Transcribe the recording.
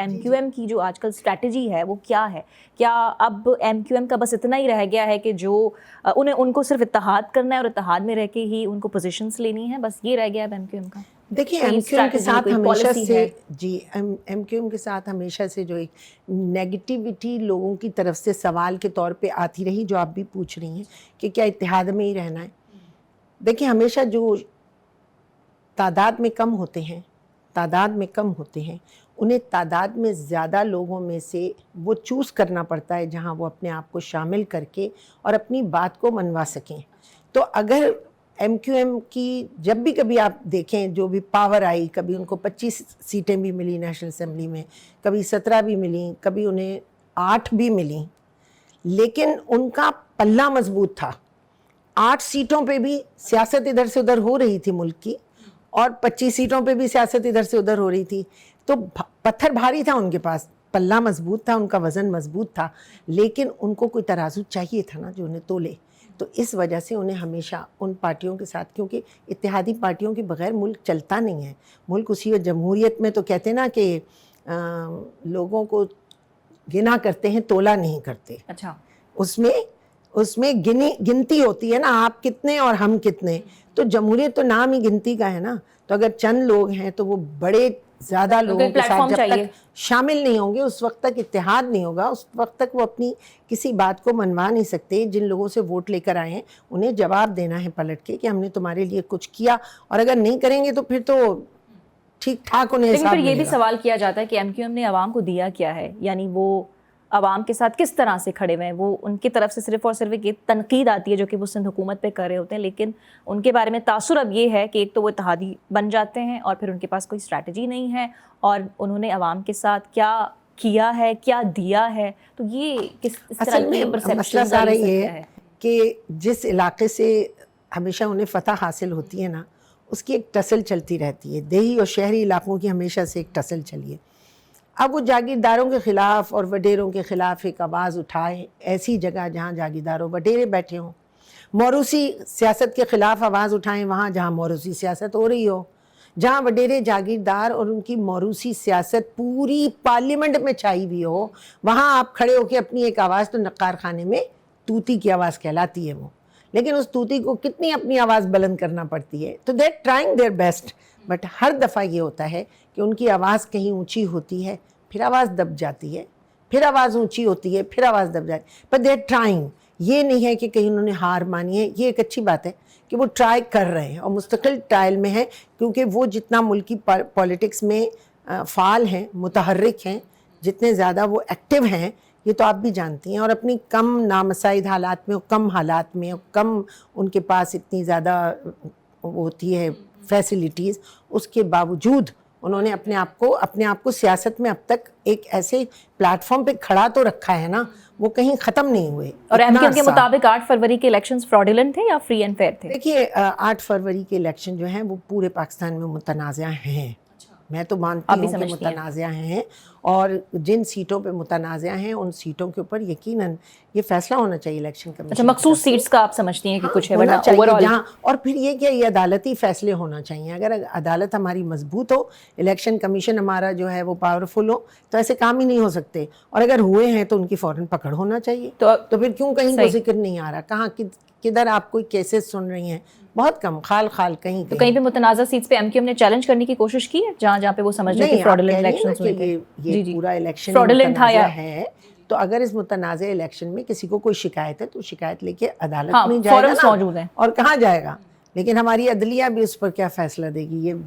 M Q M کی جو آج کل اسٹریٹجی ہے وہ کیا ہے؟ کیا اب ایم کیو ایم کا بس اتنا ہی رہ گیا ہے کہ جو ان کو صرف اتحاد کرنا ہے اور اتحاد میں رہ کے ہی ان کو پوزیشنز لینی ہے، بس یہ رہ گیا ہے ایم کیو ایم کا؟ دیکھیں ایم کیو ایم کے ساتھ ہمیشہ سے ایم کیو ایم کے ساتھ ہمیشہ سے جو ایک نیگیٹیوٹی لوگوں کی طرف سے سوال کے طور پہ آتی رہی، جو آپ بھی پوچھ رہی ہیں کہ کیا اتحاد میں ہی رہنا ہے. دیکھیں ہمیشہ جو تعداد میں کم ہوتے ہیں انہیں تعداد میں زیادہ لوگوں میں سے وہ چوز کرنا پڑتا ہے جہاں وہ اپنے آپ کو شامل کر کے اور اپنی بات کو منوا سکیں. تو اگر ایم کیو ایم کی جب بھی کبھی آپ دیکھیں جو بھی پاور آئی، کبھی ان کو 25 سیٹیں بھی ملی نیشنل اسمبلی میں، کبھی 17 بھی ملیں، کبھی انہیں 8 بھی ملیں، لیکن ان کا پلہ مضبوط تھا. 8 سیٹوں پہ بھی سیاست ادھر سے ادھر ہو رہی تھی ملک کی، اور 25 سیٹوں پہ بھی سیاست ادھر سے ادھر ہو رہی تھی. تو پتھر بھاری تھا ان کے پاس، پلہ مضبوط تھا، ان کا وزن مضبوط تھا، لیکن ان کو کوئی ترازو چاہیے تھا نا جو انہیں تولے. تو اس وجہ سے انہیں ہمیشہ ان پارٹیوں کے ساتھ، کیونکہ اتحادی پارٹیوں کے بغیر ملک چلتا نہیں ہے. ملک اسی جمہوریت میں تو کہتے ہیں نا کہ لوگوں کو گنا کرتے ہیں تولا نہیں کرتے. اچھا، اس میں گنتی ہوتی ہے نا، آپ کتنے اور ہم کتنے. تو جمہوریت تو نام ہی گنتی کا ہے نا. تو اگر چند لوگ ہیں تو وہ بڑے زیادہ لوگوں کے ساتھ جب تک شامل نہیں ہوں گے اس وقت تک اتحاد نہیں ہوگا، اس وقت تک وہ اپنی کسی بات کو منوا نہیں سکتے. جن لوگوں سے ووٹ لے کر آئے ہیں انہیں جواب دینا ہے پلٹ کے کہ ہم نے تمہارے لیے کچھ کیا، اور اگر نہیں کریں گے تو پھر تو ٹھیک ٹھاک انہیں حساب ملے گا. لیکن پھر یہ بھی سوال کیا جاتا ہے کہ ایم کیو ایم نے عوام کو دیا کیا ہے، یعنی وہ عوام کے ساتھ کس طرح سے کھڑے ہوئے ہیں. وہ ان کی طرف سے صرف اور صرف ایک تنقید آتی ہے جو کہ وہ سندھ حکومت پہ کر رہے ہوتے ہیں، لیکن ان کے بارے میں تاثر اب یہ ہے کہ ایک تو وہ اتحادی بن جاتے ہیں اور پھر ان کے پاس کوئی اسٹریٹجی نہیں ہے، اور انہوں نے عوام کے ساتھ کیا کیا ہے، کیا دیا ہے. تو یہ کس طرح کی مسئلہ سارا یہ ہے کہ جس علاقے سے ہمیشہ انہیں فتح حاصل ہوتی ہے نا، اس کی ایک ٹسل چلتی رہتی ہے. دیہی اور شہری علاقوں کی ہمیشہ سے ایک ٹسل چلی ہے. اب وہ جاگیرداروں کے خلاف اور وڈیروں کے خلاف ایک آواز اٹھائے ایسی جگہ جہاں جاگیردار و وڈیرے بیٹھے ہوں. موروثی سیاست کے خلاف آواز اٹھائیں وہاں جہاں موروثی سیاست ہو رہی ہو. جہاں وڈیرے جاگیردار اور ان کی موروثی سیاست پوری پارلیمنٹ میں چھائی ہوئی ہو، وہاں آپ کھڑے ہو کے اپنی ایک آواز، تو نقار خانے میں توتی کی آواز کہلاتی ہے وہ. لیکن اس توتی کو کتنی اپنی آواز بلند کرنا پڑتی ہے. تو they're trying their best، but ہر دفعہ یہ ہوتا ہے کہ ان کی آواز کہیں اونچی ہوتی ہے پھر آواز دب جاتی ہے، پھر آواز اونچی ہوتی ہے پھر آواز دب جاتی ہے. but they're trying. یہ نہیں ہے کہ کہیں انہوں نے ہار مانی ہے. یہ ایک اچھی بات ہے کہ وہ ٹرائی کر رہے ہیں اور مستقل ٹرائل میں ہیں، کیونکہ وہ جتنا ملکی پالیٹکس میں فعال ہیں، متحرک ہیں، جتنے زیادہ وہ ایکٹیو ہیں، یہ تو آپ بھی جانتی ہیں. اور اپنی کم نامساعد حالات میں، کم حالات میں، کم ان کے پاس اتنی زیادہ ہوتی ہے فیسلٹیز، اس کے باوجود انہوں نے اپنے آپ کو سیاست میں اب تک ایک ایسے پلیٹ فارم پہ کھڑا تو رکھا ہے نا، وہ کہیں ختم نہیں ہوئے. اور ایم کیو ایم کے مطابق 8 فروری کے الیکشنز فراڈولنٹ تھے یا فری اینڈ فیئر تھے؟ دیکھیے 8 فروری کے الیکشن جو ہیں وہ پورے پاکستان میں متنازع ہیں. میں تو مانتی ہوں کہ متنازع ہیں، اور جن سیٹوں پہ متنازع ہیں ان سیٹوں کے اوپر یقیناً یہ فیصلہ ہونا چاہیے الیکشن کمیشن. اچھا، مخصوص سیٹس کا آپ سمجھتی ہیں کہ کچھ ہے ہونا چاہیے جہاں، اور پھر یہ کہ یہ عدالتی فیصلے ہونا چاہیے. اگر عدالت ہماری مضبوط ہو، الیکشن کمیشن ہمارا جو ہے وہ پاورفل ہو، تو ایسے کام ہی نہیں ہو سکتے. اور اگر ہوئے ہیں تو ان کی فوراً پکڑ ہونا چاہیے. تو پھر کیوں کہیں کو ذکر نہیں آ رہا؟ کہاں کدھر آپ کوئی کیسز سن رہی ہیں؟ بہت کم، خال کہیں تو کہیں پہ متنازع سیٹس پہ ایم کیو ایم نے چیلنج کرنے کی کوشش کی ہے جہاں پہ وہ سمجھ رہے کہ فراڈولنٹ الیکشنز ہوئے تھے؟ یہ پورا الیکشن متنازع ہے. تو اگر اس متنازع الیکشن میں کسی کو کوئی شکایت ہے تو شکایت لے کے عدالت میں جائے گا نا، اور کہاں جائے گا. لیکن ہماری عدلیہ بھی اس پر کیا فیصلہ دے گی؟ یہ